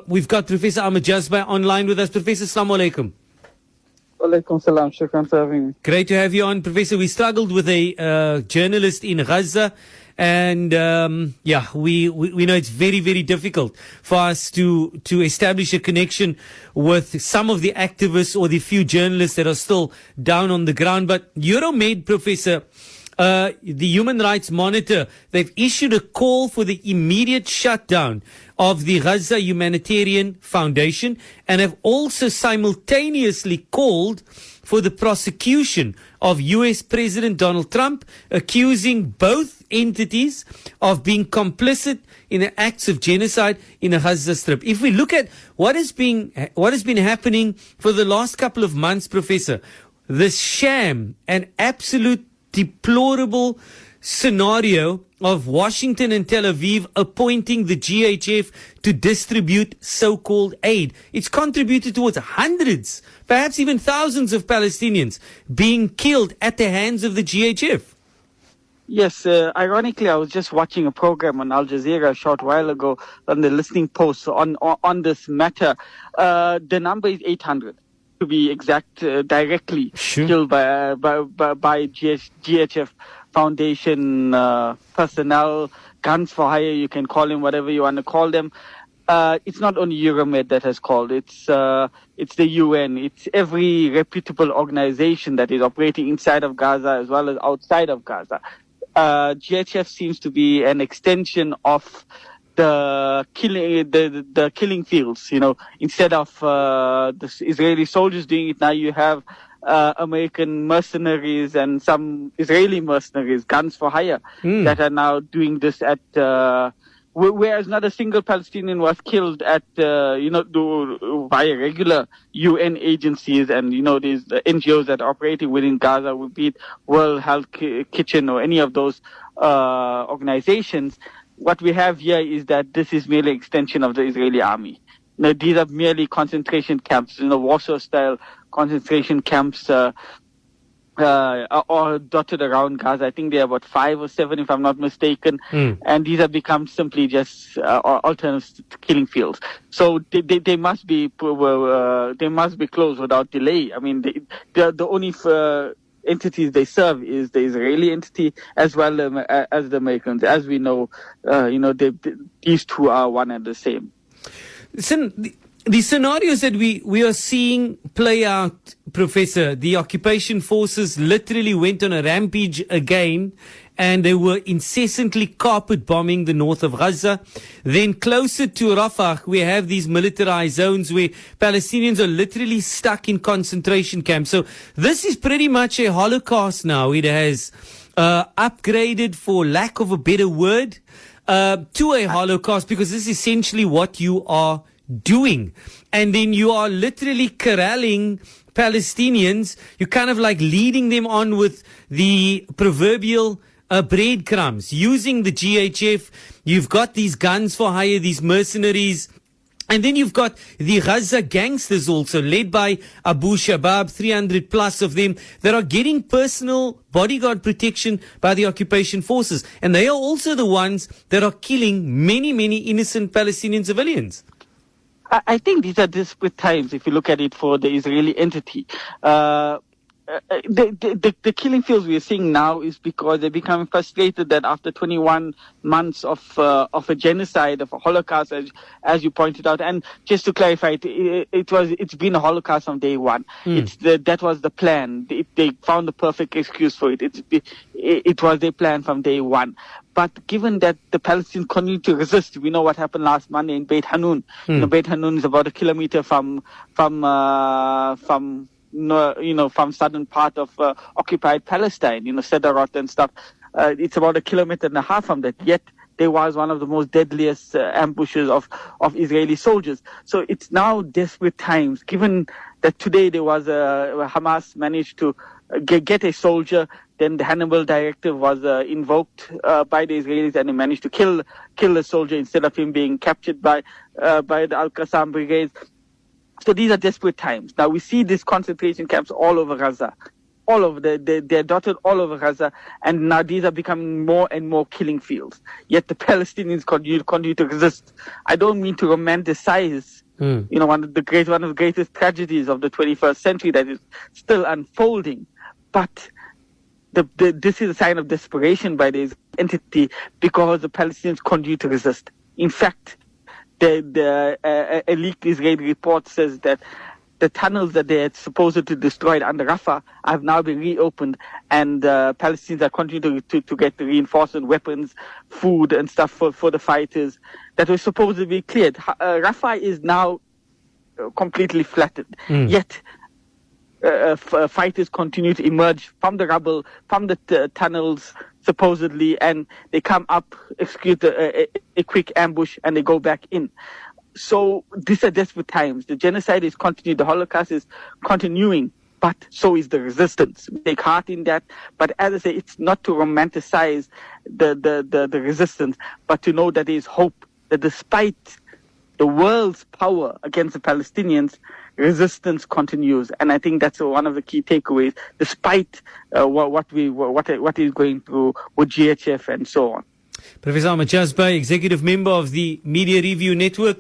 We've got Professor Ahmed Jazbhay online with us. Professor, Assalamu alaikum. Alaikum salam. Shukran for having me. Great to have you on, Professor. We struggled with a journalist in Gaza. And we know it's very, very difficult for us to establish a connection with some of the activists or the few journalists that are still down on the ground. But Euromed, Professor, the Human Rights Monitor, they've issued a call for the immediate shutdown of the Gaza Humanitarian Foundation and have also simultaneously called for the prosecution of U.S. President Donald Trump, accusing both entities of being complicit in the acts of genocide in the Gaza Strip. If we look at what has been happening for the last couple of months, Professor, this sham and absolute deplorable scenario of Washington and Tel Aviv appointing the GHF to distribute so-called aid. It's contributed towards hundreds, perhaps even thousands of Palestinians being killed at the hands of the GHF. Yes, ironically, I was just watching a program on Al Jazeera a short while ago on the listening post on this matter. The number is 800. To be exact, directly killed by GHF Foundation personnel, guns for hire, you can call them whatever you want to call them. It's not only Euromed that has called, it's the UN, it's every reputable organization that is operating inside of Gaza as well as outside of Gaza. GHF seems to be an extension of the killing fields. You know, instead of the Israeli soldiers doing it, now you have American mercenaries and some Israeli mercenaries, guns for hire, that are now doing this at whereas not a single Palestinian was killed at via regular UN agencies and these NGOs that are operating within Gaza, would be it World Health Kitchen or any of those organizations. What we have here is that this is merely an extension of the Israeli army. These are merely concentration camps, Warsaw-style concentration camps are dotted around Gaza. I think there are about 5 or 7, if I'm not mistaken. And these have become simply just alternative killing fields. So they must be closed without delay. I mean, the only entities they serve is the Israeli entity as well as the Americans. As we know, these two are one and the same. Listen, the scenarios that we are seeing play out, Professor, the occupation forces literally went on a rampage again, and they were incessantly carpet bombing the north of Gaza. Then closer to Rafah, we have these militarized zones where Palestinians are literally stuck in concentration camps. So this is pretty much a Holocaust now. It has upgraded, for lack of a better word, to a Holocaust, because this is essentially what you are doing. And then you are literally corralling Palestinians. You're kind of like leading them on with the proverbial breadcrumbs, using the GHF. You've got these guns for hire, these mercenaries. And then you've got the Gaza gangsters also, led by Abu Shabab, 300 plus of them, that are getting personal bodyguard protection by the occupation forces. And they are also the ones that are killing many, many innocent Palestinian civilians. I think these are desperate times, if you look at it, for the Israeli entity. The killing fields we are seeing now is because they're becoming frustrated that after 21 months of a genocide, of a Holocaust, as you pointed out, and just to clarify, it's been a Holocaust from day one. That was the plan. They found the perfect excuse for it. It was their plan from day one. But given that the Palestinians continue to resist, we know what happened last Monday in Beit Hanun. Beit Hanun is about a kilometer from southern part of occupied Palestine, Sderot and stuff. It's about a kilometer and a half from that. Yet there was one of the most deadliest ambushes of Israeli soldiers. So it's now desperate times. Given that today there was Hamas managed to get a soldier, then the Hannibal Directive was invoked by the Israelis, and they managed to kill the soldier instead of him being captured by the Al-Qassam brigades. So these are desperate times. Now we see these concentration camps all over Gaza. all over. They're dotted all over Gaza, and now these are becoming more and more killing fields. Yet the Palestinians continue to resist. I don't mean to romanticize, one of the greatest tragedies of the 21st century that is still unfolding, but this is a sign of desperation by this entity because the Palestinians continue to resist. In fact, a leaked Israeli report says that the tunnels that they had supposedly destroyed under Rafah have now been reopened, and Palestinians are continuing to get the reinforcement weapons, food and stuff for the fighters that were supposedly cleared. Rafah is now completely flattened, yet fighters continue to emerge from the rubble, from the tunnels, supposedly, and they come up, execute a quick ambush, and they go back in. So these are desperate times. The genocide is continuing, the Holocaust is continuing, but so is the resistance. We take heart in that. But as I say, it's not to romanticize the resistance, but to know that there is hope, that despite the world's power against the Palestinians, resistance continues, and I think that's one of the key takeaways, despite what is going through with GHF and so on. Professor Ahmed Jazbhay, Executive Member of the Media Review Network.